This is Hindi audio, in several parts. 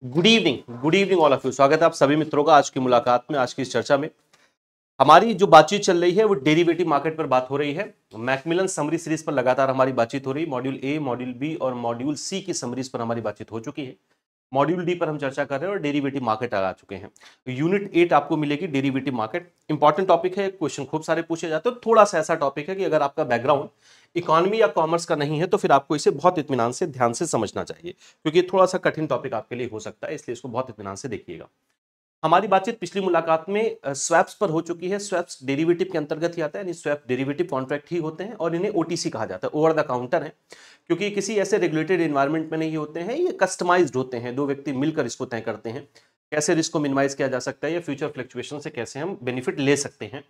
Good evening all of you. स्वागत है आप सभी मित्रों का आज की मुलाकात में। आज की इस चर्चा में हमारी जो बातचीत चल रही है वो डेरिवेटिव मार्केट पर बात हो रही है। मैकमिलन समरी सीरीज पर लगातार हमारी बातचीत हो रही है। मॉड्यूल ए, मॉड्यूल बी और मॉड्यूल सी की समरीज पर हमारी बातचीत हो चुकी है। मॉड्यूल डी पर हम चर्चा कर रहे हैं और डेरिवेटिव मार्केट आ चुके हैं। यूनिट 8 आपको मिलेगी डेरिवेटिव मार्केट। इंपॉर्टेंट टॉपिक है, क्वेश्चन खूब सारे पूछे जाते हैं। थोड़ा सा ऐसा टॉपिक है कि अगर आपका बैकग्राउंड इकोनॉमी या कॉमर्स का नहीं है तो फिर आपको इसे बहुत इत्मीनान से ध्यान से समझना चाहिए, क्योंकि थोड़ा सा कठिन टॉपिक आपके लिए हो सकता है, इसलिए इसको बहुत इत्मीनान से देखिएगा। हमारी बातचीत पिछली मुलाकात में स्वैप्स पर हो चुकी है। स्वैप्स डेरिवेटिव के अंतर्गत ही आता है, यानी स्वैप डेरिवेटिव कॉन्ट्रैक्ट ही होते हैं और इन्हें ओटीसी कहा जाता है, ओवर द काउंटर है, क्योंकि किसी ऐसे रेगुलेटेड एनवायरनमेंट में नहीं होते हैं। ये कस्टमाइज्ड होते हैं, दो व्यक्ति मिलकर इसको तय करते हैं कैसे रिस्क को मिनिमाइज किया जा सकता है या फ्यूचर फ्लक्चुएशन से कैसे हम बेनिफिट ले सकते हैं।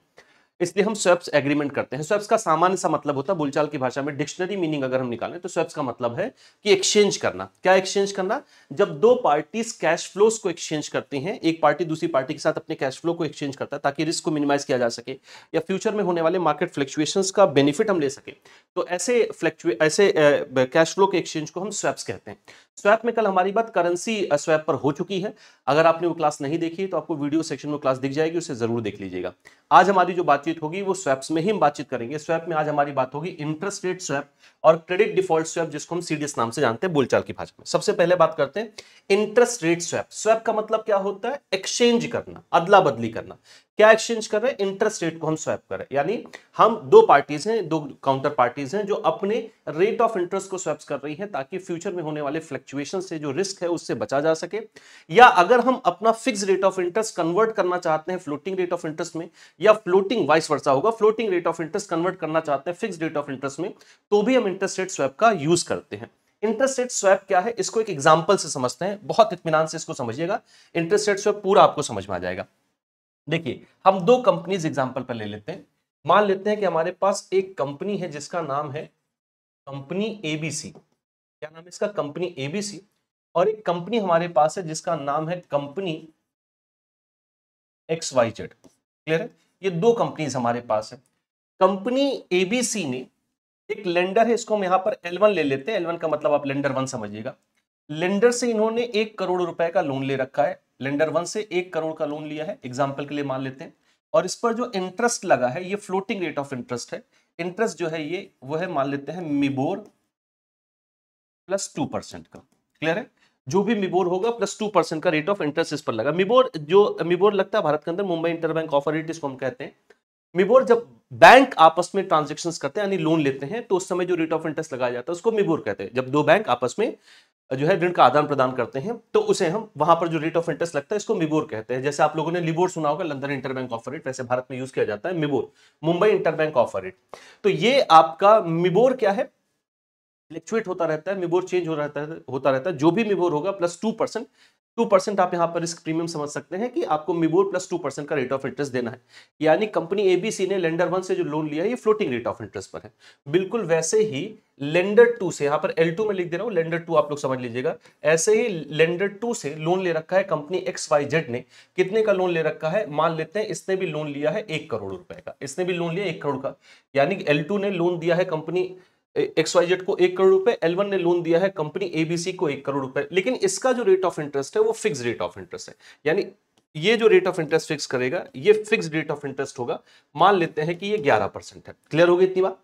इसलिए हम स्वैप्स एग्रीमेंट करते हैं। स्वैप्स का सामान्य सा मतलब होता है, बोलचाल की भाषा में डिक्शनरी मीनिंग अगर हम निकालें तो स्वैप्स का मतलब है कि एक्सचेंज करना। क्या एक्सचेंज करना? जब दो पार्टीज कैश फ्लोस को एक्सचेंज करती हैं, एक पार्टी दूसरी पार्टी के साथ अपने कैश फ्लो को एक्सचेंज करता है ताकि रिस्क को मिनिमाइज किया जा सके या फ्यूचर में होने वाले मार्केट फ्लक्चुएशंस का बेनिफिट हम ले सके, तो ऐसे कैश फ्लो के एक्सचेंज को हम स्वैप्स कहते हैं। स्वैप में कल हमारी बात करेंसी स्वैप पर हो चुकी है। अगर आपने वो क्लास नहीं देखी तो आपको वीडियो सेक्शन में क्लास दिख जाएगी, उसे जरूर देख लीजिएगा। आज हमारी जो बातचीत होगी वो स्वैप्स में ही हम बातचीत करेंगे। स्वैप में आज हमारी बात होगी इंटरेस्ट रेट स्वैप और क्रेडिट डिफॉल्ट स्वैप, जिसको हम सीडीएस नाम से जानते हैं बोलचाल की भाषा में। सबसे पहले बात करते हैं इंटरेस्ट रेट स्वैप। स्वैप का मतलब क्या होता है? एक्सचेंज करना, अदला बदली करना। क्या एक्सचेंज कर रहे हैं? इंटरेस्ट रेट को हम स्वैप कर रहे हैं, यानी हम दो पार्टीज हैं, दो काउंटर पार्टीज हैं जो अपने रेट ऑफ इंटरेस्ट को स्वैप्स कर रही हैं ताकि फ्यूचर में होने वाले फ्लक्चुएशन से जो रिस्क है उससे बचा जा सके, या अगर हम अपना fix rate of interest convert करना चाहते हैं फ्लोटिंग रेट ऑफ इंटरेस्ट में, या फ्लोटिंग वाइस वर्सा होगा, floating rate of interest convert करना चाहते हैं फिक्स रेट ऑफ इंटरेस्ट में, तो भी हम इंटरेस्ट रेट स्वैप का यूज करते हैं। इंटरेस्ट रेट स्वैप क्या है, इसको एक एग्जांपल से समझते हैं। बहुत इत्मीनान से इसको समझिएगा, इंटरेस्ट रेट स्वैप पूरा आपको समझ में आ जाएगा। देखिए, हम दो कंपनीज एग्जांपल पर ले लेते हैं। मान लेते हैं कि हमारे पास एक कंपनी है जिसका नाम है कंपनी एबीसी। क्या नाम है इसका? Company ABC. और एक कंपनी हमारे पास है जिसका नाम है कंपनी XYZ। क्लियर है? ये दो कंपनीज हमारे पास है। कंपनी एबीसी ने एक लेंडर है, इसको हम यहां पर L1 ले लेते हैं। L1 का मतलब आप लेंडर 1 समझिएगा। लेंडर से इन्होंने 1 करोड़ रुपए का लोन ले रखा है। लेंडर 1 से 1 करोड़ का लोन लिया है, एग्जांपल के लिए मान लेते हैं। और इस पर जो इंटरेस्ट लगा है ये फ्लोटिंग रेट ऑफ इंटरेस्ट है। इंटरेस्ट जो है ये वो है, मान लेते हैं मिबोर प्लस 2% का। क्लियर है? जो भी मिबोर होगा प्लस 2% का रेट ऑफ इंटरेस्ट इस पर लगा। मिबोर लगता है भारत के अंदर मुंबई इंटरबैंक ऑफर रेट, इसको हम कहते हैं मिबोर। जब बैंक आपस में ट्रांजेक्शंस करते हैं यानी लोन लेते हैं तो उस समय जो रेट ऑफ इंटरेस्ट लगाया जाता है उसको मिबोर कहते हैं। जब दो बैंक आपस में जो है ऋण का आदान प्रदान करते हैं तो उसे हम वहां पर जो रेट ऑफ इंटरेस्ट लगता है इसको मिबोर कहते हैं। जैसे आप लोगों ने लिबोर सुना होगा, लंदन इंटरबैंक ऑफर रेट, वैसे भारत में यूज किया जाता है मिबोर, मुंबई इंटरबैंक ऑफर रेट। तो ये आपका मिबोर क्या है? फ्लक्चुएट होता रहता है, मिबोर चेंज होता रहता है। जो भी मिबोर होगा प्लस 2%, 2% आप यहां पर रिस्क प्रीमियम समझ सकते हैं कि आपको मिबोर प्लस 2% का रेट ऑफ इंटरेस्ट देना है। यानी कंपनी एबीसी ने लेंडर 1 से जो लोन लिया है ये फ्लोटिंग रेट ऑफ इंटरेस्ट पर है। बिल्कुल वैसे ही लेंडर 2 से, यहां पर L2 में लिख दे रहा हूं, लेंडर 2 आप लोग समझ लीजिएगा। ऐसे ही लेंडर 2 से लोन ले रखा है कंपनी XYZ ने। कितने का लोन ले रखा है? मान लेते हैं इसने भी लोन लिया है 1 करोड़ रुपए का। इसने भी लोन लिया 1 करोड़ का, यानी L2 ने लोन दिया है कंपनी XYZ को 1 करोड़ रुपए, L1 ने लोन दिया है कंपनी एबीसी को 1 करोड़ रुपए। लेकिन इसका जो रेट ऑफ इंटरेस्ट है वो फिक्स रेट ऑफ इंटरेस्ट है, यानी ये जो रेट ऑफ इंटरेस्ट फिक्स करेगा ये फिक्स रेट ऑफ इंटरेस्ट होगा। मान लेते हैं कि ये 11% है। क्लियर हो गई इतनी बात?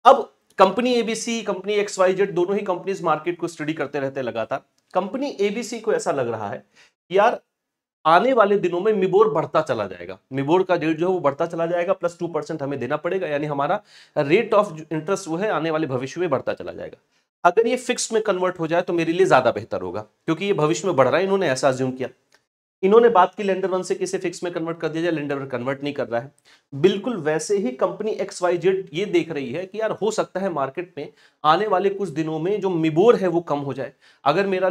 अब कंपनी एबीसी, कंपनी XYZ, दोनों ही कंपनीज मार्केट को स्टडी करते रहते हैं लगातार। कंपनी एबीसी को ऐसा लग रहा है कि यार आने वाले दिनों में मिबोर बढ़ता चला जाएगा, मिबोर का रेट जो है वो बढ़ता चला जाएगा, प्लस 2% हमें देना पड़ेगा, यानी हमारा रेट ऑफ इंटरेस्ट वो है आने वाले भविष्य में बढ़ता चला जाएगा। अगर ये फिक्स में कन्वर्ट हो जाए तो मेरे लिए ज्यादा बेहतर होगा, क्योंकि ये भविष्य में बढ़ रहा है, इन्होंने ऐसा अज्यूम किया। इन्होंने बात की लेंडर 1 से किसे फिक्स में कन्वर्ट कर दिया जाए, लेंडर 1 कन्वर्ट नहीं कर रहा है। बिल्कुल वैसे ही कंपनी XYZ ये देख रही है कि यार हो सकता है मार्केट में आने वाले कुछ दिनों में जो मिबोर है वो कम हो जाए। अगर मेरा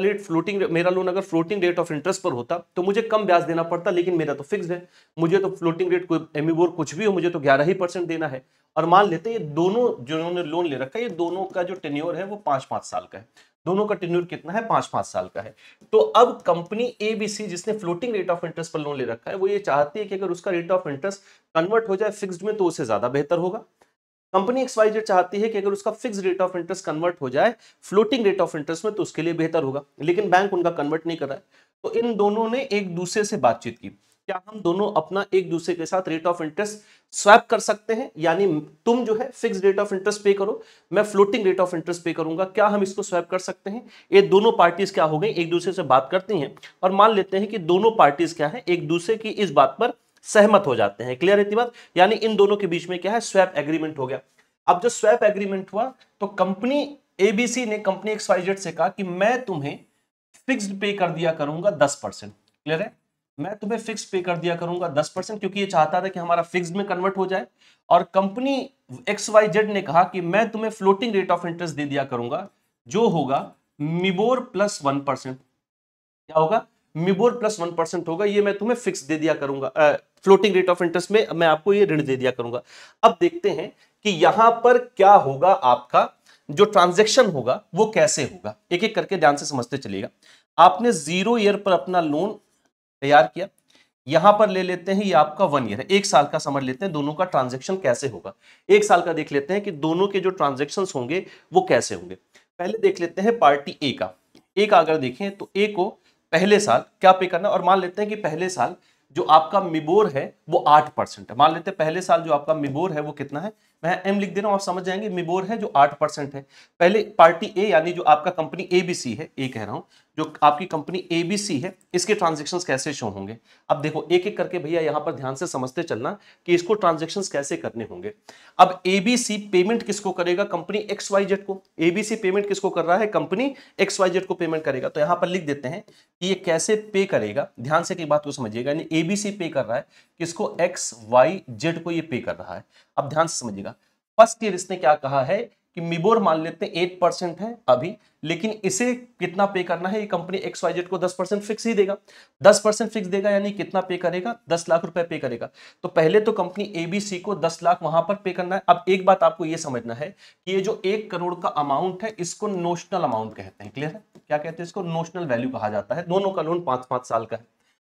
लोन अगर फ्लोटिंग रेट ऑफ इंटरेस्ट पर होता तो मुझे कम ब्याज देना पड़ता, लेकिन मेरा तो फिक्स है, मुझे तो फ्लोटिंग रेट मिबोर कुछ भी हो मुझे तो 11% देना है। और मान लेते हैं ये दोनों जिन्होंने लोन ले रखा है, ये दोनों का जो टेन्योर है वो 5-5 साल का है। दोनों का टेन्योर कितना है? 5-5 साल का है। तो अब कंपनी एबीसी जिसने फ्लोटिंग रेट ऑफ इंटरेस्ट पर लोन ले रखा है वो ये चाहती है कि अगर उसका रेट ऑफ इंटरेस्ट कन्वर्ट हो जाए फिक्स्ड में तो उससे ज्यादा बेहतर होगा। कंपनी एक्सवाईजेड चाहती है कि अगर उसका fix rate of interest convert हो जाए फ्लोटिंग रेट ऑफ इंटरेस्ट में तो उसके लिए बेहतर होगा, लेकिन बैंक उनका कन्वर्ट नहीं कर रहा है। तो इन दोनों ने एक दूसरे से बातचीत की, क्या हम दोनों अपना एक दूसरे के साथ रेट ऑफ इंटरेस्ट स्वैप कर सकते हैं, यानी तुम जो है फिक्स रेट ऑफ इंटरेस्ट पे करो, मैं फ्लोटिंग रेट ऑफ इंटरेस्ट पे करूंगा, क्या हम इसको स्वैप कर सकते हैं? ये दोनों पार्टीज क्या हो गई, एक दूसरे से बात करती हैं और मान लेते हैं कि दोनों पार्टीज क्या है, एक दूसरे की इस बात पर सहमत हो जाते हैं। क्लियर है इतनी बात? यानी इन दोनों के बीच में क्या है, स्वैप एग्रीमेंट हो गया। अब जो स्वैप एग्रीमेंट हुआ तो कंपनी एबीसी ने कंपनी एक्सवाईजेड से कहा कि मैं तुम्हें फिक्स्ड पे कर दिया करूंगा 10%। क्लियर है? मैं तुम्हें फिक्स पे कर दिया करूंगा 10%, क्योंकि ये चाहता था कि हमारा फिक्स्ड में कन्वर्ट हो जाए। और कंपनी एक्सवाईजेड ने कहा कि मैं तुम्हें फ्लोटिंग रेट ऑफ इंटरेस्ट दे दिया करूंगा, जो होगा मिबोर प्लस 1%। क्या होगा? मिबोर प्लस 1% होगा, ये मैं तुम्हें फिक्स दे दिया करूंगा, फ्लोटिंग रेट ऑफ इंटरेस्ट में मैं आपको ये ऋण दे दिया करूंगा। अब देखते हैं कि यहां पर क्या होगा, आपका जो ट्रांजैक्शन होगा वो कैसे होगा, एक एक करके ध्यान से समझते चलिएगा। आपने 0 ईयर पर अपना लोन तैयार किया, यहां पर ले लेते हैं ये आपका 1 ईयर है, 1 साल का समझ लेते हैं दोनों का ट्रांजैक्शन कैसे होगा। 1 साल का देख लेते हैं कि दोनों के जो ट्रांजैक्शन होंगे वो कैसे होंगे। पहले देख लेते हैं पार्टी ए का अगर देखें तो ए को पहले साल क्या पे करना, और मान लेते हैं कि पहले साल जो आपका मिबोर है वो 8% है। मान लेते हैं पहले साल जो आपका मिबोर है वो कितना है, मैं एम लिख दे रहा हूं, आप समझ जाएंगे। मिबोर है जो 8% है। पहले पार्टी ए यानी जो आपका कंपनी एबीसी है, ए कह रहा हूं, जो आपकी कंपनी एबीसी है, इसके ट्रांजैक्शंस कैसे शो होंगे। अब देखो एक एक करके भैया यहां पर ध्यान से समझते चलना कि इसको ट्रांजैक्शंस कैसे करने होंगे। अब एबीसी पेमेंट किसको करेगा, कंपनी एक्सवाईजेड को। एबीसी पेमेंट किसको कर रहा है, कंपनी एक्सवाईजेड को पेमेंट करेगा। तो यहां पर लिख देते हैं कि ये कैसे पे करेगा, ध्यान से एक बात को समझिएगा, यानी एबीसी पे कर रहा है किसको, एक्सवाईजेड को ये पे कर रहा है। अब ध्यान से समझिएगा, फर्स्ट ईयर इसने क्या कहा है कि मिबोर मान लेते हैं 8% है अभी, लेकिन इसे कितना पे करना है, ये कंपनी एक्सवाईजेड को 10% फिक्स ही देगा। 10% फिक्स देगा यानी कितना पे करेगा, 10 लाख रुपए पे करेगा। तो पहले तो कंपनी एबीसी को 10 लाख वहां पर पे करना है। अब एक बात आपको ये समझना है कि ये जो 1 करोड़ का अमाउंट है इसको नोशनल अमाउंट कहते हैं। क्लियर है? क्या कहते हैं इसको, नोशनल वैल्यू कहा जाता है। दोनों का लोन 5-5 साल का है।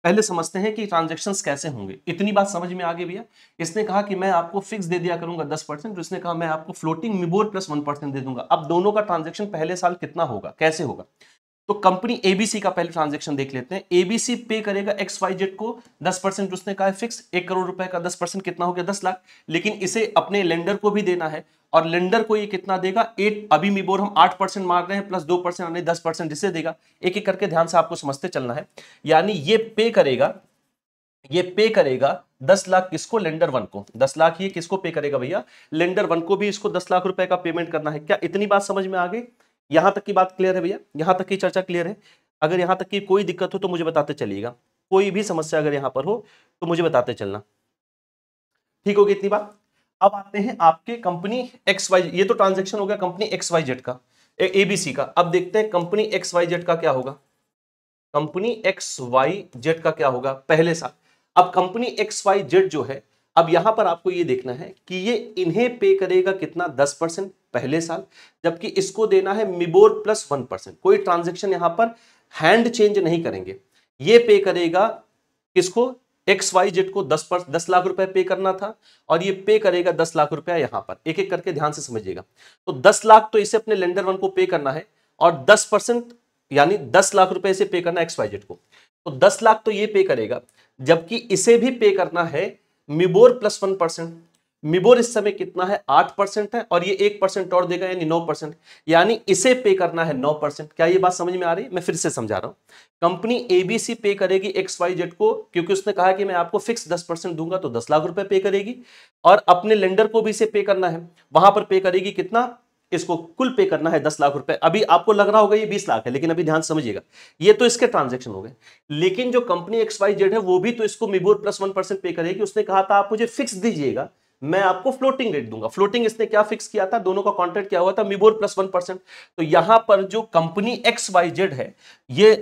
पहले समझते हैं कि ट्रांजैक्शंस कैसे होंगे। इतनी बात समझ में आ गई भैया। इसने कहा कि मैं आपको फिक्स दे दिया करूंगा 10%, तो इसने कहा मैं आपको फ्लोटिंग मिबोर प्लस 1% दे दूंगा। अब दोनों का ट्रांजैक्शन पहले साल कितना होगा, कैसे होगा, तो कंपनी एबीसी का पहले ट्रांजैक्शन देख लेते हैं। एबीसी पे करेगा एक्सवाईजेड को 10%, उसने कहा है फिक्स, 1 करोड़ रुपए का 10% कितना हो गया, 10 लाख। लेकिन इसे अपने लेंडर को भी देना है, और लेंडर को ये कितना देगा, 8, अभी मिबोर हम 8% मार रहे हैं, प्लस 2% यानी 10% इसे देगा। एक एक करके ध्यान से आपको समझते चलना है। यानी ये पे करेगा 10 लाख किसको, लेंडर 1 को। 10 लाख ये किसको पे करेगा भैया, लेंडर 1 को भी इसको 10 लाख रुपए का पेमेंट करना है। क्या इतनी बात समझ में आ गई? यहां तक की बात क्लियर है भैया? यहां तक की चर्चा क्लियर है? अगर यहां तक की कोई दिक्कत हो तो मुझे बताते चलिएगा, कोई भी समस्या अगर यहां पर हो तो मुझे बताते चलना। ठीक होगी इतनी बात? अब आते हैं आपके कंपनी एक्सवाई, ये तो ट्रांजैक्शन हो गया कंपनी एक्सवाईजेड का, एबीसी का। अब देखते हैं कंपनी एक्सवाईजेड का क्या होगा। कंपनी एक्सवाईजेड का क्या होगा पहले साल। अब कंपनी एक्सवाईजेड जो है, अब यहां पर आपको ये देखना है कि ये इन्हें पे करेगा कितना, 10% पहले साल, जबकि इसको देना है मिबोर प्लस 1%। कोई ट्रांजैक्शन यहां पर हैंड चेंज नहीं करेंगे। ये पे करेगा किसको, एक्सवाईजेड को 10 लाख रुपए पे करना था, और ये पे करेगा 10 लाख रुपया यहां पर। एक एक करके ध्यान से समझिएगा। तो 10 लाख तो इसे अपने लेंडर 1 को पे करना है, और 10% यानी 10 लाख रुपए से पे करना एक्सवाईजेड को। तो 10 लाख तो ये पे करेगा, जबकि इसे भी पे करना है मिबोर प्लस 1%। मिबोर इस समय कितना है, 8% है, और ये 1% और देगा यानी 9%, यानी इसे पे करना है 9%। क्या ये बात समझ में आ रही है? मैं फिर से समझा रहा हूं। कंपनी एबीसी पे करेगी एक्सवाईजेड को, क्योंकि उसने कहा कि मैं आपको फिक्स 10% दूंगा, तो 10 लाख रुपए पे करेगी, और अपने लेंडर को भी इसे पे करना है, वहां पर पे करेगी कितना, इसको कुल पे करना है 10 लाख रुपए। अभी आपको लग रहा होगा ये 20 लाख है, लेकिन अभी ध्यान समझिएगा, ये तो इसके ट्रांजैक्शन हो गए। लेकिन जो कंपनी एक्सवाईजेड है वो भी तो इसको मिबोर प्लस 1% पे करेगी। उसने कहा था आप मुझे फिक्स दीजिएगा, मैं आपको फ्लोटिंग रेट दूंगा। फ्लोटिंग इसने क्या फिक्स किया था, दोनों का कॉन्ट्रैक्ट क्या हुआ था, मिबोर प्लस 1%। तो यहां पर जो कंपनी एक्सवाईजेड है ये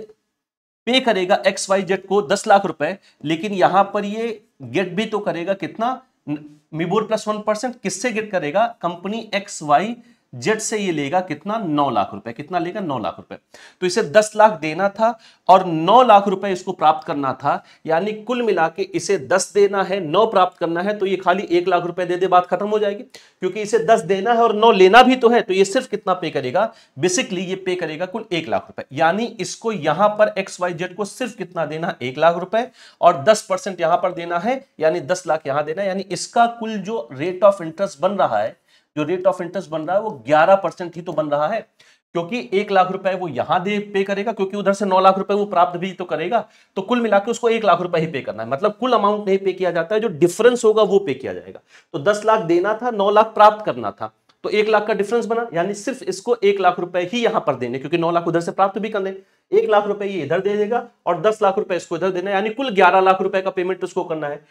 पे करेगा एक्सवाईजेड को 10 लाख रुपए, लेकिन यहां पर ये गेट भी तो करेगा कितना, मिबोर प्लस 1%। किससे गेट करेगा, कंपनी एक्सवाईजेड जेड से ये लेगा कितना, 9 लाख रुपए। कितना लेगा, 9 लाख रुपए। तो इसे 10 लाख देना था और 9 लाख रुपए इसको प्राप्त करना था, यानी कुल मिला के इसे 10 देना है, 9 प्राप्त करना है, तो ये खाली 1 लाख रुपए दे दे, बात खत्म हो जाएगी। क्योंकि इसे 10 देना है और 9 लेना भी तो है, तो ये सिर्फ कितना पे करेगा, बेसिकली ये पे करेगा कुल 1 लाख रुपए। यानी इसको यहां पर XYZ को सिर्फ कितना देना, 1 लाख रुपए, और 10% यहां पर देना है, यानी 10 लाख यहां देना है। यानी इसका कुल जो रेट ऑफ इंटरेस्ट बन रहा है, जो रेट ऑफ इंटरेस्ट बन रहा है वो 11% ही तो बन रहा है, क्योंकि 1 लाख रुपए वो यहां दे पे करेगा, क्योंकि उधर से 9 लाख रुपए वो प्राप्त भी तो करेगा, तो कुल मिलाकर उसको 1 लाख रुपए ही पे करना है। मतलब कुल अमाउंट नहीं पे किया जाता है, जो डिफरेंस होगा वो पे किया जाएगा। तो 10 लाख देना था, 9 लाख प्राप्त करना था, तो 1 लाख का डिफरेंस बना, यानी सिर्फ इसको 1 लाख रुपए ही यहां पर देने, क्योंकि 9 लाख उधर से प्राप्त भी करने, 1 लाख रुपए ये इधर दे देगा और 10 लाख रुपए इसको इधर देना, यानी कुल 11 लाख रुपए का पेमेंट उसको करना है।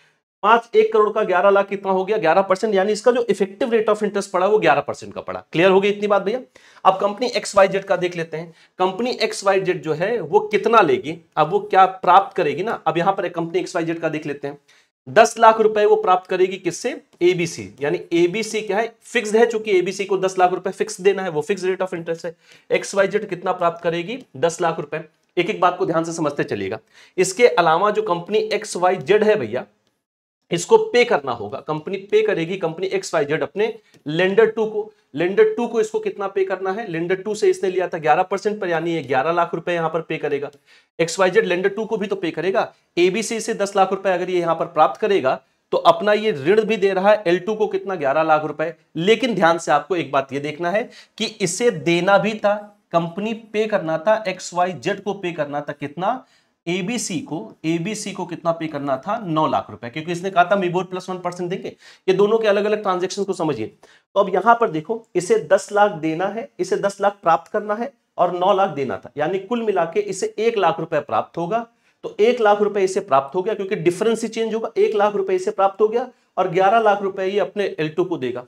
1 करोड़ का 11 लाख कितना हो गया, 11%, यानी इसका जो इफेक्टिव रेट ऑफ इंटरेस्ट पड़ा वो 11% का पड़ा। क्लियर हो गई इतनी बात भैया। अब कंपनी XYZ का देख लेते हैं। कंपनी XYZ जो है वो कितना लेगी, अब वो क्या प्राप्त करेगी ना। अब यहां पर एक कंपनी XYZ का देख लेते हैं। 10 लाख रुपए वो प्राप्त करेगी किससे, ABC, यानी ABC क्या है, फिक्स्ड है, चूंकि ABC को 10 लाख रुपए फिक्स देना है, वो फिक्स रेट ऑफ इंटरेस्ट है। XYZ कितना प्राप्त करेगी, 10 लाख रुपए। एक एक बात को ध्यान से समझते चलिएगा। इसके अलावा जो कंपनी XYZ है भैया, इसको पे करना होगा, कंपनी पे करेगी, कंपनी XYZ अपने लेंडर 2 को, लेंडर 2 को इसको कितना पे करना है, लेंडर 2 से इसने लिया था 11% पर, यानी ये 11 लाख रुपए यहां पर पे करेगा। XYZ लेंडर 2 को भी तो पे करेगा। ABC से 10 लाख रुपए अगर ये यहां पर प्राप्त करेगा, तो अपना ये ऋण भी दे रहा है L2 को कितना, 11 लाख रुपए। लेकिन ध्यान से आपको एक बात ये देखना है कि इसे देना भी था, कंपनी पे करना था, XYZ को पे करना था कितना, ABC को कितना पे करना था, 9 लाख रुपए, क्योंकि इसने कहा था मिबोर प्लस 1% देंगे। ये दोनों के अलग अलग ट्रांजेक्शन को समझिए। तो अब यहां पर देखो, इसे 10 लाख देना है, इसे 10 लाख प्राप्त करना है और 9 लाख देना था, यानी कुल मिला के इसे 1 लाख रुपए प्राप्त होगा। तो 1 लाख रुपए इसे प्राप्त हो गया, क्योंकि डिफरेंस ही चेंज होगा। 1 लाख रुपए इसे प्राप्त हो गया और 11 लाख रुपए ये अपने L2 को देगा।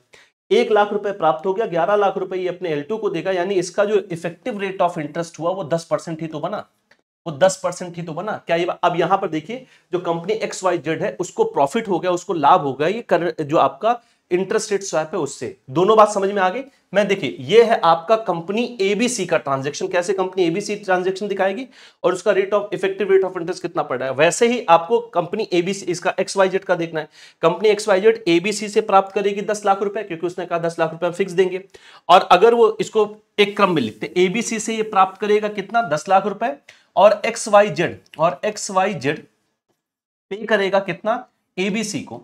1 लाख रुपए प्राप्त हो गया, 11 लाख रुपए ये अपने L2 को देगा, यानी इसका जो इफेक्टिव रेट ऑफ इंटरेस्ट हुआ वो 10% ही तो बना, वो 10% ही तो बना। क्या ये अब यहां पर देखिए, जो कंपनी XYZ है उसको प्रॉफिट हो गया, उसको लाभ हो गया, ये जो आपका इंटरेस्ट रेट स्वैप है उससे। दोनों बात समझ में आ गई। मैं देखिए, ये है आपका कंपनी ABC का ट्रांजैक्शन, कैसे कंपनी ABC ट्रांजैक्शन दिखाएगी और उसका rate of effective rate of interest कितना पड़ रहा है। वैसे ही आपको कंपनी ABC, इसका XYZ का देखना है। कंपनी XYZ ABC से प्राप्त करेगी 10 लाख रुपए, क्योंकि उसने कहा 10 लाख रुपए फिक्स देंगे। और अगर वो इसको एक क्रम में लिखते, ABC से ये प्राप्त करेगा कितना, 10 लाख रुपए, और XYZ पे करेगा कितना, ABC को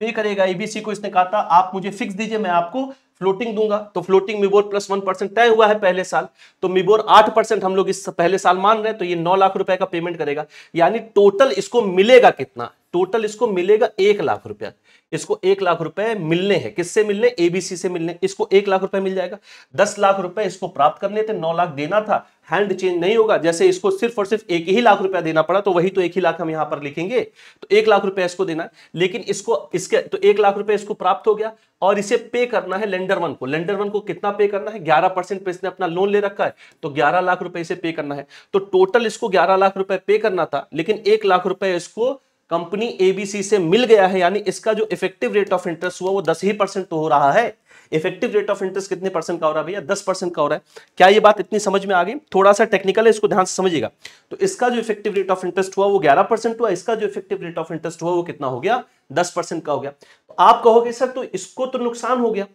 पे करेगा। ABC को इसने कहा था आप मुझे फिक्स दीजिए, मैं आपको फ्लोटिंग दूंगा। तो फ्लोटिंग मिबोर प्लस 1% तय हुआ है पहले साल, तो मिबोर 8% हम लोग इस पहले साल मान रहे हैं, तो ये 9 लाख रुपए का पेमेंट करेगा। यानी टोटल इसको मिलेगा कितना, टोटल इसको मिलेगा 1 लाख रुपया। इसको 1 लाख रुपए मिलने हैं, किससे मिलने, ABC से मिलने। इसको 1 लाख रुपए मिल जाएगा। 10 लाख रुपए इसको प्राप्त करने थे, 9 लाख देना था, हैंड चेंज नहीं होगा। जैसे इसको सिर्फ और सिर्फ 1 ही लाख रुपया देना पड़ा, तो वही तो 1 ही लाख हम यहां पर लिखेंगे। तो 1 लाख रुपए इसको देना है, लेकिन इसको इसके तो 1 लाख रुपए इसको प्राप्त हो गया और इसे पे करना है लेंडर 1 को। लेंडर 1 को कितना पे करना है, 11% पे इसने अपना लोन ले रखा है, तो 11 लाख रुपए इसे पे करना है। तो टोटल इसको 11 लाख रुपए पे करना था, लेकिन 1 लाख रुपए इसको कंपनी ABC से मिल गया है, यानी इसका जो इफेक्टिव रेट ऑफ इंटरेस्ट हुआ वो 10 ही % तो हो रहा है। इफेक्टिव रेट ऑफ इंटरेस्ट कितने % का हो रहा है भैया, 10% का हो रहा है। क्या ये बात इतनी समझ में आ गई? थोड़ा सा टेक्निकल है, इसको ध्यान से समझिएगा। तो इसका जो इफेक्टिव रेट ऑफ इंटरेस्ट हुआ वो 11% हुआ, इसका जो इफेक्टिव रेट ऑफ इंटरेस्ट हुआ वो कितना हो गया, 10% का हो गया। तो आप कहोगे सर तो इसको तो नुकसान हो गया,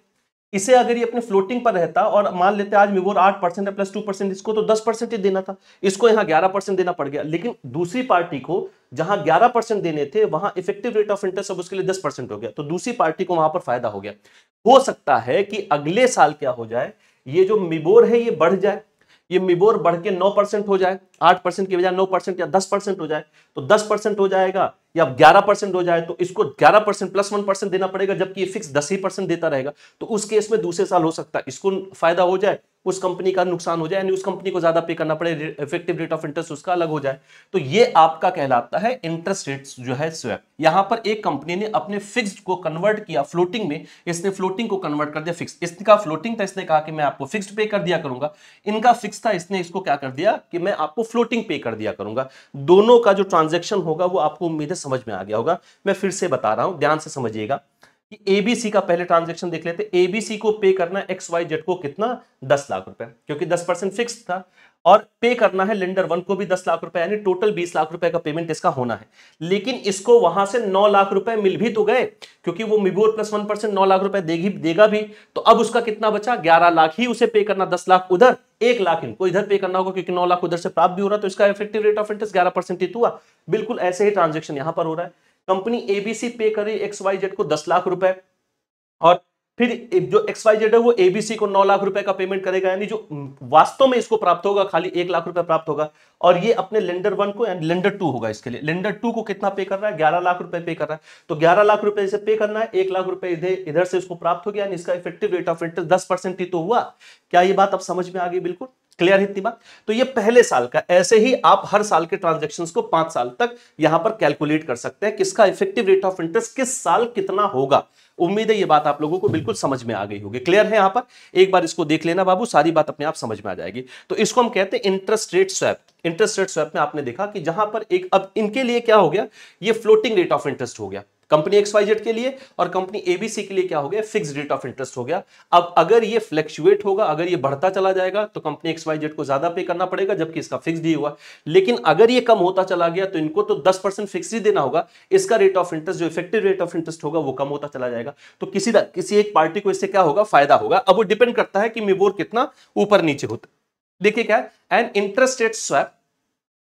इसे अगर ये अपने फ्लोटिंग पर रहता और मान लेते आज मिबोर 8% है प्लस 2%, इसको तो 10% ही देना था, इसको यहां 11% देना पड़ गया। लेकिन दूसरी पार्टी को जहां 11% देने थे वहां इफेक्टिव रेट ऑफ इंटरेस्ट अब उसके लिए 10% हो गया, तो दूसरी पार्टी को वहां पर फायदा हो गया। हो सकता है कि अगले साल क्या हो जाए, ये जो मिबोर है ये बढ़ जाए, ये मिबोर बढ़ के 9% हो जाए, 8% की बजाय 9% या 10% हो जाए। तो 10% हो जाएगा या 11% हो जाए, तो इसको 11% प्लस 1% देना पड़ेगा, जबकि ये फिक्स 10 ही % देता रहेगा। तो उस केस में दूसरे साल हो सकता है इसको फायदा हो जाए, उस कंपनी का नुकसान हो जाए, यानी उस कंपनी को ज्यादा पे करना पड़े, इफेक्टिव रेट ऑफ इंटरेस्ट उसका अलग हो जाए। तो ये आपका कहलाता है इंटरेस्ट रेट्स जो है स्वैप। यहां पर एक कंपनी ने अपने फिक्स्ड को कन्वर्ट किया फ्लोटिंग में, इसने फ्लोटिंग को कन्वर्ट कर दिया फिक्स। इसका फ्लोटिंग था, इसने कहा कि मैं आपको फिक्स्ड पे कर दिया करूंगा। इनका फिक्स था, इसने इसको क्या कर दिया कि मैं आपको फ्लोटिंग पे कर दिया करूंगा। दोनों का जो ट्रांजैक्शन होगा वो आपको उम्मीद है समझ में आ गया होगा। मैं फिर से बता रहा हूं, ध्यान से समझिएगा। कि एबीसी का पहले ट्रांजैक्शन देख लेते। एबीसी को पे करना है XYZ को कितना, 10 लाख रुपए, क्योंकि 10% फिक्स था, और पे करना है लेंडर 1 को भी 10 लाख रुपए, यानी टोटल 20 लाख रुपए का पेमेंट इसका होना है। लेकिन इसको वहां से 9 लाख रुपए मिल भी तो गए, क्योंकि वो मिबोर प्लस 1% 9 लाख रुपए देगा भी। तो अब उसका कितना बचा, 11 लाख ही उसे पे करना, 10 लाख उधर, 1 लाख इनको इधर पे करना होगा, क्योंकि 9 लाख उधर से प्राप्त भी हो रहा है, तो इसका इफेक्टिव रेट ऑफ इंटरेस्ट 11% हुआ। बिल्कुल ऐसे ही ट्रांजेक्शन यहां पर हो रहा है। कंपनी एबीसी पे करे XYZ को 10 लाख रुपए, और फिर जो XYZ है वो एबीसी को 9 लाख रुपए का पेमेंट करेगा, यानी जो वास्तव में इसको प्राप्त होगा खाली 1 लाख रुपए प्राप्त होगा। और ये अपने लेंडर 1 को, एंड लेंडर 2 होगा इसके लिए, लेंडर 2 को कितना पे कर रहा है, 11 लाख रुपए पे कर रहा है। तो 11 लाख रुपए इसे पे करना है, 1 लाख रुपए इधर से इसको प्राप्त हो गया, यानी इसका इफेक्टिव रेट ऑफ इंटरेस्ट 10% ही तो हुआ। क्या ये बात अब समझ में आ गई? बिल्कुल क्लियर है इतनी बात। तो ये पहले साल का, ऐसे ही आप हर साल के ट्रांजैक्शंस को 5 साल तक यहां पर कैलकुलेट कर सकते हैं, किसका इफेक्टिव रेट ऑफ इंटरेस्ट किस साल कितना होगा। उम्मीद है ये बात आप लोगों को बिल्कुल समझ में आ गई होगी। क्लियर है? यहां पर एक बार इसको देख लेना बाबू, सारी बात अपने आप समझ में आ जाएगी। तो इसको हम कहते हैं interest rate swap. Interest rate swap में आपने देखा कि जहां पर एक, अब इनके लिए क्या हो गया, ये फ्लोटिंग रेट ऑफ इंटरेस्ट हो गया कंपनी XYZ के लिए, और कंपनी एबीसी के लिए क्या हो गया, फिक्स्ड रेट ऑफ इंटरेस्ट हो गया। अब अगर ये फ्लक्चुएट होगा, अगर ये बढ़ता चला जाएगा, तो कंपनी XYZ को ज्यादा पे करना पड़ेगा, जबकि इसका फिक्स्ड ही हुआ। लेकिन अगर ये कम होता चला गया, तो इनको तो 10% फिक्स ही देना होगा, इसका रेट ऑफ इंटरेस्ट, जो इफेक्टिव रेट ऑफ इंटरेस्ट होगा, वो कम होता चला जाएगा। तो किसी एक पार्टी को इससे क्या होगा, फायदा होगा। अब वो डिपेंड करता है कि मिबोर कितना ऊपर नीचे होता है। देखिए क्या है, an interest rate swap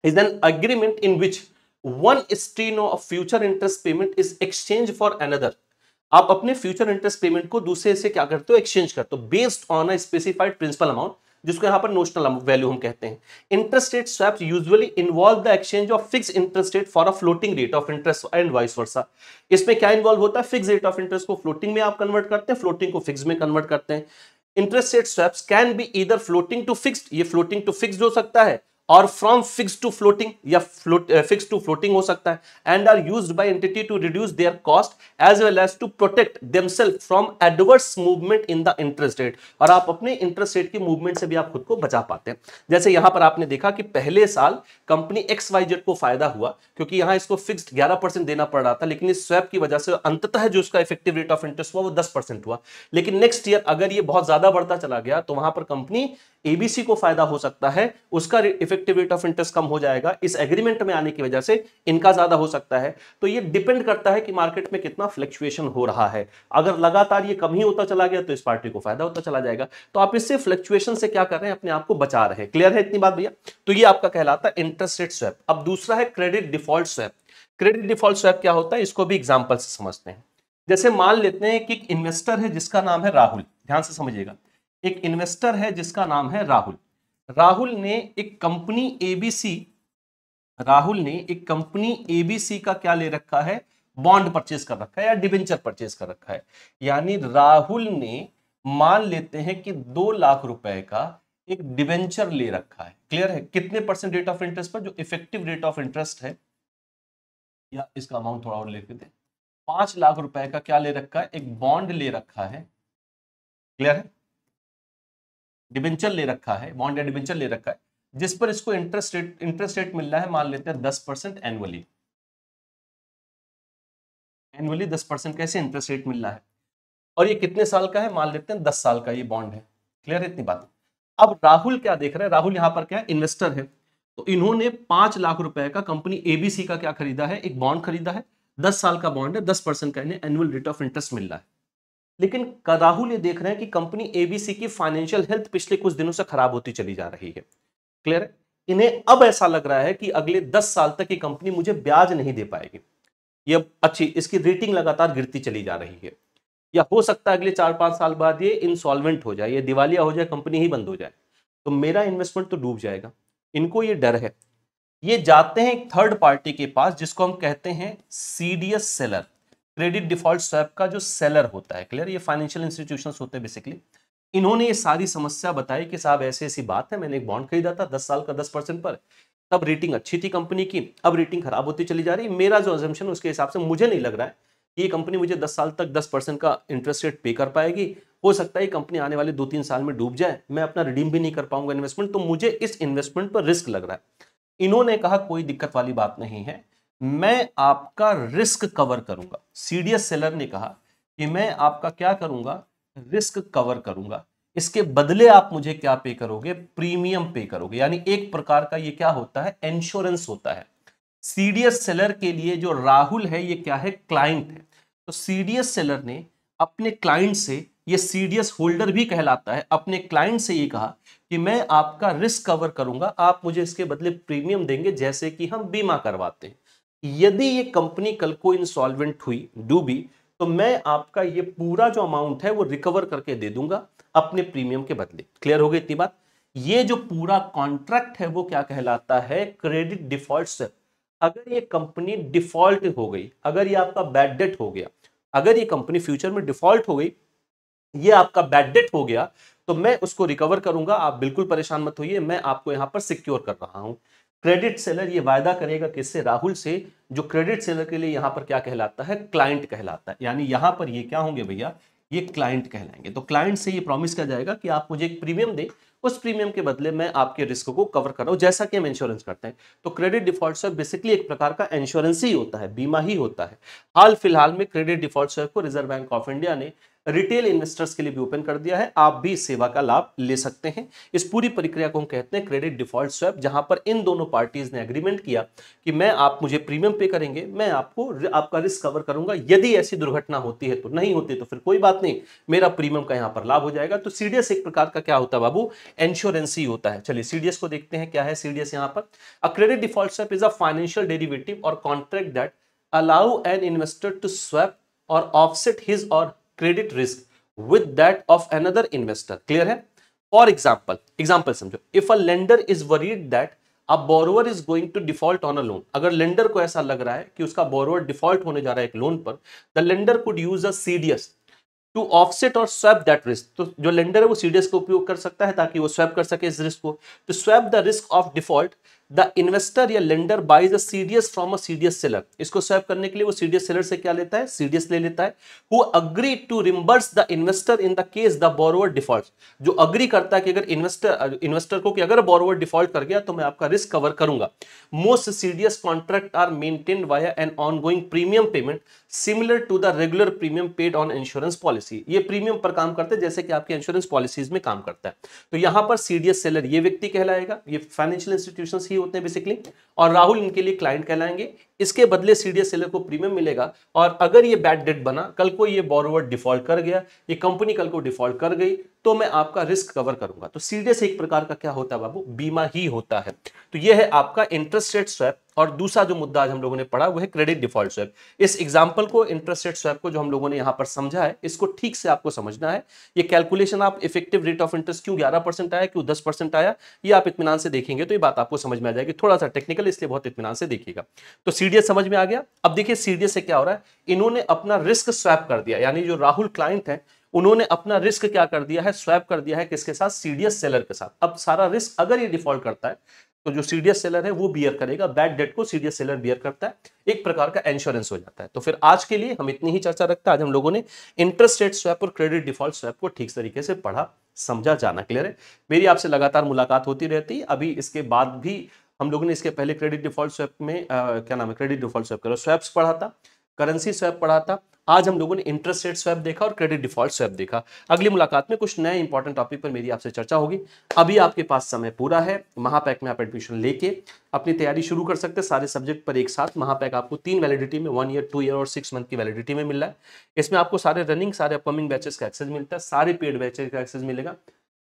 is an agreement in which one stream of future interest payment is exchange for another। आप अपने फ्यूचर इंटरेस्ट पेमेंट को दूसरे से क्या करते हो, एक्सचेंज करते हो, based on a specified principal amount, जिसको यहां पर नोशनल वैल्यू हम कहते हैं। Interest rate swaps usually involve the exchange of fix interest rate for a floating rate of interest and vice versa. इसमें क्या इन्वॉल्व होता है, फिक्स रेट ऑफ इंटरेस्ट को फ्लोटिंग में आप कन्वर्ट करते हैं, फ्लोटिंग को फिक्स में कन्वर्ट करते हैं। Interest rate swaps can be either floating to fixed, ये फ्लोटिंग टू फिक्स्ड हो सकता है, और फ्रॉम फिक्स टू फ्लोटिंग, या फिक्स टू फ्लोटिंग हो सकता है, and are used by entity to reduce their cost as well as to protect themselves from adverse movement in the interest rate. और आप अपने इंटरेस्ट रेट की मूवमेंट से भी आप खुद को बचा पाते हैं। जैसे यहां पर आपने देखा कि पहले साल कंपनी XYZ को फायदा हुआ, क्योंकि यहां इसको फिक्स्ड 11% देना पड़ रहा था, लेकिन इस स्वैप की वजह से अंततः जो उसका इफेक्टिव रेट ऑफ इंटरेस्ट हुआ वो 10% हुआ। लेकिन नेक्स्ट ईयर अगर ये बहुत ज्यादा बढ़ता चला गया, तो वहां पर कंपनी एबीसी को फायदा हो सकता है, उसका इफेक्टिव रेट ऑफ इंटरेस्ट कम हो जाएगा, इस एग्रीमेंट में आने की वजह से इनका ज्यादा हो सकता है। तो ये डिपेंड करता है कि मार्केट में कितना फ्लक्चुएशन हो रहा है। अगर लगातार ये कम ही होता चला गया, तो इस पार्टी को फायदा होता चला जाएगा। तो आप इससे फ्लक्चुएशन से क्या कर रहे हैं, अपने आप को बचा रहे हैं। क्लियर है इतनी बात भैया? तो ये आपका कहलाता है इंटरेस्ट रेट स्वैप। अब दूसरा है credit default swap. Credit default swap क्या होता है, इसको भी एग्जांपल से समझते हैं। जैसे मान लेते हैं कि एक इन्वेस्टर है जिसका नाम है राहुल, ध्यान से समझिएगा। एक इन्वेस्टर है जिसका नाम है राहुल। राहुल ने एक कंपनी एबीसी का क्या ले रखा है, बॉन्ड परचेज कर रखा है, या डिबेंचर परचेज कर रखा है। यानी राहुल ने, मान लेते हैं कि 2 लाख रुपए का एक डिबेंचर ले रखा है। क्लियर है? कितने परसेंट रेट ऑफ इंटरेस्ट पर, जो इफेक्टिव रेट ऑफ इंटरेस्ट है, या इसका अमाउंट थोड़ा और लिख देते हैं, 5 लाख रुपए का क्या ले रखा है, एक बॉन्ड ले रखा है। क्लियर है? डिबेंचर ले रखा है, बॉन्ड या डिबेंचर ले रखा है, जिस पर इसको इंटरेस्ट रेट मिल रहा है, मान लेते हैं 10% एनुअली। 10% कैसे इंटरेस्ट रेट मिल रहा है, और ये कितने साल का है, मान लेते हैं 10 साल का ये बॉन्ड है। क्लियर है इतनी बात? अब राहुल क्या देख रहे हैं, राहुल यहां पर क्या है, इन्वेस्टर है। तो इन्होंने 5 लाख रुपए का कंपनी एबीसी का क्या खरीदा है, एक बॉन्ड खरीदा है, 10 साल का बॉन्ड है, 10% का इन्हें एनुअल रेट ऑफ इंटरेस्ट मिल रहा है। लेकिन राहुल ये देख रहे हैं कि कंपनी एबीसी की फाइनेंशियल हेल्थ पिछले कुछ दिनों से खराब होती चली जा रही है। क्लियर है? इन्हें अब ऐसा लग रहा है कि अगले 10 साल तक ये कंपनी मुझे ब्याज नहीं दे पाएगी, ये अच्छी, इसकी रेटिंग लगातार गिरती चली जा रही है, या हो सकता है अगले 4-5 साल बाद ये इंसॉल्वेंट हो जाए, ये दिवालिया हो जाए, कंपनी ही बंद हो जाए, तो मेरा इन्वेस्टमेंट तो डूब जाएगा। इनको ये डर है। ये जाते हैं एक थर्ड पार्टी के पास, जिसको हम कहते हैं CDS seller, credit default swap का जो सेलर होता है। क्लियर? ये फाइनेंशियल इंस्टीट्यूशंस होते हैं बेसिकली। इन्होंने ये सारी समस्या बताई कि साहब ऐसी ऐसी बात है, मैंने एक बॉन्ड खरीदा था 10 साल का 10% पर, तब रेटिंग अच्छी थी कंपनी की, अब रेटिंग खराब होती चली जा रही है। मेरा जो अजम्पशन उसके हिसाब से मुझे नहीं लग रहा है कि ये कंपनी मुझे 10 साल तक 10% का इंटरेस्ट रेट पे कर पाएगी। हो सकता है ये कंपनी आने वाले 2-3 साल में डूब जाए, मैं अपना रिडीम भी नहीं कर पाऊंगा इन्वेस्टमेंट, तो मुझे इस इन्वेस्टमेंट पर रिस्क लग रहा है। इन्होंने कहा कोई दिक्कत वाली बात नहीं है, मैं आपका रिस्क कवर करूंगा। सीडीएस सेलर ने कहा कि मैं आपका क्या करूंगा, रिस्क कवर करूंगा, इसके बदले आप मुझे क्या पे करोगे, प्रीमियम पे करोगे। यानी एक प्रकार का ये क्या होता है, इंश्योरेंस होता है। सीडीएस सेलर के लिए जो राहुल है ये क्या है, क्लाइंट है। तो सीडीएस सेलर ने अपने क्लाइंट से, ये सीडीएस होल्डर भी कहलाता है, अपने क्लाइंट से ये कहा कि मैं आपका रिस्क कवर करूंगा, आप मुझे इसके बदले प्रीमियम देंगे, जैसे कि हम बीमा करवाते हैं। यदि ये कंपनी कल को इंसॉल्वेंट हुई, डूबी, तो मैं आपका ये पूरा जो अमाउंट है वो रिकवर करके दे दूंगा अपने प्रीमियम के बदले। क्लियर हो गई इतनी बात। ये जो पूरा कॉन्ट्रैक्ट है वो क्या कहलाता है, क्रेडिट डिफॉल्ट स्वैप। अगर ये कंपनी डिफॉल्ट हो गई, अगर ये आपका बैड डेट हो गया, अगर ये कंपनी फ्यूचर में डिफॉल्ट हो गई, ये आपका बैड डेट हो गया, तो मैं उसको रिकवर करूंगा, आप बिल्कुल परेशान मत होइए, मैं आपको यहां पर सिक्योर कर रहा हूं। क्रेडिट सेलर ये वायदा करेगा किससे, राहुल से, जो क्रेडिट सेलर के लिए यहां पर क्या कहलाता है, क्लाइंट कहलाता है। यानी यहां पर ये क्या होंगे भैया, ये क्लाइंट कहलाएंगे। तो क्लाइंट से ये प्रॉमिस किया जाएगा कि आप मुझे एक प्रीमियम दें, उस प्रीमियम के बदले मैं आपके रिस्क को कवर कर रहा हूं, जैसा कि हम इंश्योरेंस करते हैं। तो क्रेडिट डिफॉल्ट स्वैप बेसिकली एक प्रकार का इंश्योरेंस ही होता है, बीमा ही होता है। हाल फिलहाल में क्रेडिट डिफॉल्ट स्वैप को रिजर्व बैंक ऑफ इंडिया ने रिटेल इन्वेस्टर्स के लिए भी ओपन कर दिया है, आप भी इस सेवा का लाभ ले सकते हैं। इस पूरी प्रक्रिया को हम कहते हैं क्रेडिट डिफॉल्ट स्वैप, जहां पर इन दोनों पार्टीज ने एग्रीमेंट किया कि मैं, आप मुझे प्रीमियम पे करेंगे, मैं आपको आपका रिस्क कवर करूंगा, यदि ऐसी दुर्घटना होती है तो, नहीं होती तो फिर कोई बात नहीं, मेरा प्रीमियम का यहां पर लाभ हो जाएगा। तो सीडीएस एक प्रकार का क्या होता है बाबू, इंश्योरेंस ही होता है। चलिए सीडीएस को देखते हैं, क्या है सीडीएस यहां पर। A credit default swap is a financial derivative or contract that allow an investor to swap or offset his or credit risk with that of another investor. Clear है? For example समझो, if a lender is worried that a borrower is going to default on a loan, अगर लेंडर को ऐसा लग रहा है कि उसका बोरोवर डिफॉल्ट होने जा रहा है एक लोन पर, the lender could use a CDS to offset और स्वैप दैट रिस्क। तो जो लेंडर है वो सीडीएस का उपयोग कर सकता है ताकि वो स्वैप कर सके इस रिस्क को। To swap the risk of default, the investor या lender buys a CDS from a CDS seller. इसको स्वैप करने के लिए वो सीडीएस सेलर से क्या लेता है, सीडीएस ले लेता है। Who agree to reimburse the investor in the case the borrower default, जो अग्री करता है कि अगर इन्वेस्टर को कि अगर बोरोवर डिफॉल्ट कर गया तो मैं आपका रिस्क कवर करूंगा। Most CDS contract are maintained via an ongoing premium payment similar to the regular premium paid on insurance policy. ये प्रीमियम पर काम करते हैं जैसे कि आपके इंश्योरेंस पॉलिसीज में काम करता है। तो यहां पर सीडीएस सेलर ये व्यक्ति कहलाएगा, ये फाइनेंशियल इंस्टीट्यूशंस ही होते हैं बेसिकली, और राहुल इनके लिए क्लाइंट कहलाएंगे। इसके बदले सीडीएस सेलर को प्रीमियम मिलेगा, और अगर ये बैड डेट बना, कल को ये बोरोवर डिफॉल्ट कर गया, ये कंपनी कल को डिफॉल्ट कर गई, तो मैं आपका रिस्क कवर करूंगा। तो सीडीएस एक प्रकार का क्या होता है बाबू, बीमा ही होता है। तो ये है आपका इंटरेस्ट रेट स्वैप। और दूसरा जो मुद्दा आज हम लोगों ने पढ़ा वो है क्रेडिट डिफॉल्ट स्वैप। इस एग्जांपल को, इंटरेस्ट रेट स्वैप को जो हम लोगों ने यहां पर समझा है, इसको ठीक से आपको समझना है। ये कैलकुलेशन, आप इफेक्टिव रेट ऑफ इंटरेस्ट क्यों 11% आया, क्यों 10% आया, ये आप इत्मीनान से देखेंगे तो ये बात आपको समझ में आ जाएगी। थोड़ा सा टेक्निकल, इसलिए बहुत इत्मीनान से देखिएगा। तो सीडीएस समझ में आ गया। अब देखिए सीडीएस से क्या हो रहा है, इन्होंने अपना रिस्क स्वैप कर दिया, यानी जो राहुल क्लाइंट है उन्होंने अपना रिस्क क्या कर दिया है, स्वैप कर दिया है किसके साथ, सीडीएस सेलर के साथ। अब सारा रिस्क अगर ये डिफॉल्ट करता है तो जो सीडीएस सेलर है वो बियर करेगा, बैड डेट को सीडीएस सेलर बियर करता है, एक प्रकार का इंश्योरेंस हो जाता है। तो फिर आज के लिए हम इतनी ही चर्चा रखते हैं। आज हम लोगों ने इंटरेस्ट रेट स्वैप और क्रेडिट डिफॉल्ट स्वैप को ठीक तरीके से पढ़ा, समझा, जाना। क्लियर है? मेरी आपसे लगातार मुलाकात होती रहती है। अभी इसके बाद भी हम लोगों ने इसके पहले क्रेडिट डिफॉल्ट स्वैप में क्या नाम है, क्रेडिट डिफॉल्ट स्वैप करो, स्वैप्स पढ़ा था, करेंसी स्वैप पढ़ा था। आज हम लोगों ने इंटरेस्ट रेट स्वैप देखा और क्रेडिट डिफॉल्ट स्वैप देखा। अगली मुलाकात में कुछ नए इंपॉर्टेंट टॉपिक पर मेरी आपसे चर्चा होगी। अभी आपके पास समय पूरा है, महापैक में आप एडमिशन लेके अपनी तैयारी शुरू कर सकते हैं सारे सब्जेक्ट पर एक साथ। महापैक आपको 3 वैलिडिटी में, 1 ईयर, 2 ईयर और 6 मंथ की वैलिडिटी में मिल रहा है। इसमें आपको सारे रनिंग, सारे अपकमिंग बैचेस का एक्सेस मिलता है, सारे पेड बैचेस का एक्सेस मिलेगा।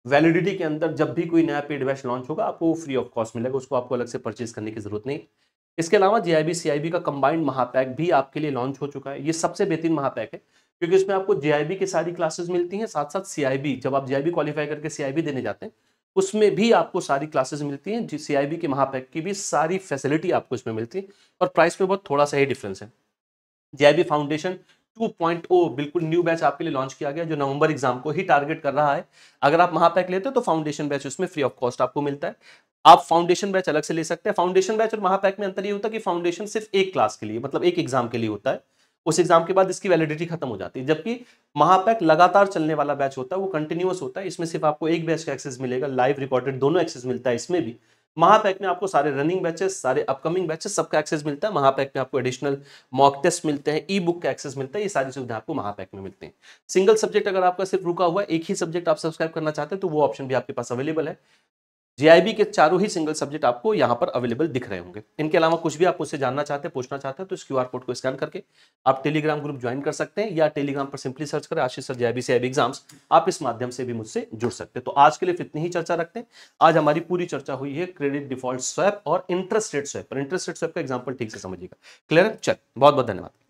वैलिडिटी के अंदर जब भी कोई नया पेड बैच लॉन्च होगा आपको फ्री ऑफ कॉस्ट मिलेगा, उसको आपको अलग से परचेज करने की जरूरत नहीं। इसके अलावा जेआईबी सीआईबी का कंबाइंड महापैक भी आपके लिए लॉन्च हो चुका है। ये सबसे बेहतरीन महापैक है क्योंकि इसमें आपको जेआईबी की सारी क्लासेस मिलती हैं, साथ साथ सीआईबी, जब आप जेआईबी क्वालिफाई करके सीआईबी देने जाते हैं उसमें भी आपको सारी क्लासेस मिलती हैं। सीआईबी के महापैक की भी सारी फैसिलिटी आपको इसमें मिलती है और प्राइस में बहुत थोड़ा सा ही डिफरेंस है। जेआईबी फाउंडेशन 2.0 बिल्कुल न्यू बैच आपके लिए लॉन्च किया गया जो नवंबर एग्जाम को ही टारगेट कर रहा है। अगर आप महापैक लेते हो तो फाउंडेशन बैच उसमें फ्री ऑफ कॉस्ट आपको मिलता है। आप फाउंडेशन बैच अलग से ले सकते हैं। फाउंडेशन बैच और महापैक में अंतर ये होता है कि फाउंडेशन सिर्फ एक क्लास के लिए, मतलब एक एग्जाम के लिए होता है, उस एग्जाम के बाद इसकी वैलिडिटी खत्म हो जाती है। जबकि महापैक लगातार चलने वाला बैच होता है, वो कंटिन्यूअस होता है। इसमें सिर्फ आपको एक बैच का एक्सेस मिलेगा, लाइव रिकॉर्डेड दोनों एक्सेस मिलता है इसमें भी। महापैक में आपको सारे रनिंग बैचेस, सारे अपकमिंग बैचेस, सबका एक्सेस मिलता है। महापैक में आपको एडिशनल मॉक टेस्ट मिलते हैं, ई बुक का एक्सेस मिलता है, ये सारी सुविधा आपको महापैक में मिलती हैं। सिंगल सब्जेक्ट अगर आपका सिर्फ रुका हुआ है, एक ही सब्जेक्ट आप सब्सक्राइब करना चाहते हैं, तो वो ऑप्शन भी आपके पास अवेलेबल है। जीआईबी के चारों ही सिंगल सब्जेक्ट आपको यहाँ पर अवेलेबल दिख रहे होंगे। इनके अलावा कुछ भी आप मुझसे जानना चाहते हैं, पूछना चाहते हैं, तो इस क्यूआर कोड को स्कैन करके आप टेलीग्राम ग्रुप ज्वाइन कर सकते हैं, या टेलीग्राम पर सिंपली सर्च करें आशीष सर जीआईबी से एग्जाम्स, आप इस माध्यम से भी मुझसे जुड़ सकते हैं। तो आज के लिए इतनी ही चर्चा रखते हैं। आज हमारी पूरी चर्चा हुई है क्रेडिट डिफॉल्ट स्वैप और इंटरेस्ट रेट स्वैप पर। इंटरेस्ट रेट स्वैप का एग्जाम्पल ठीक से समझिएगा। क्लियर है? चल, बहुत बहुत धन्यवाद।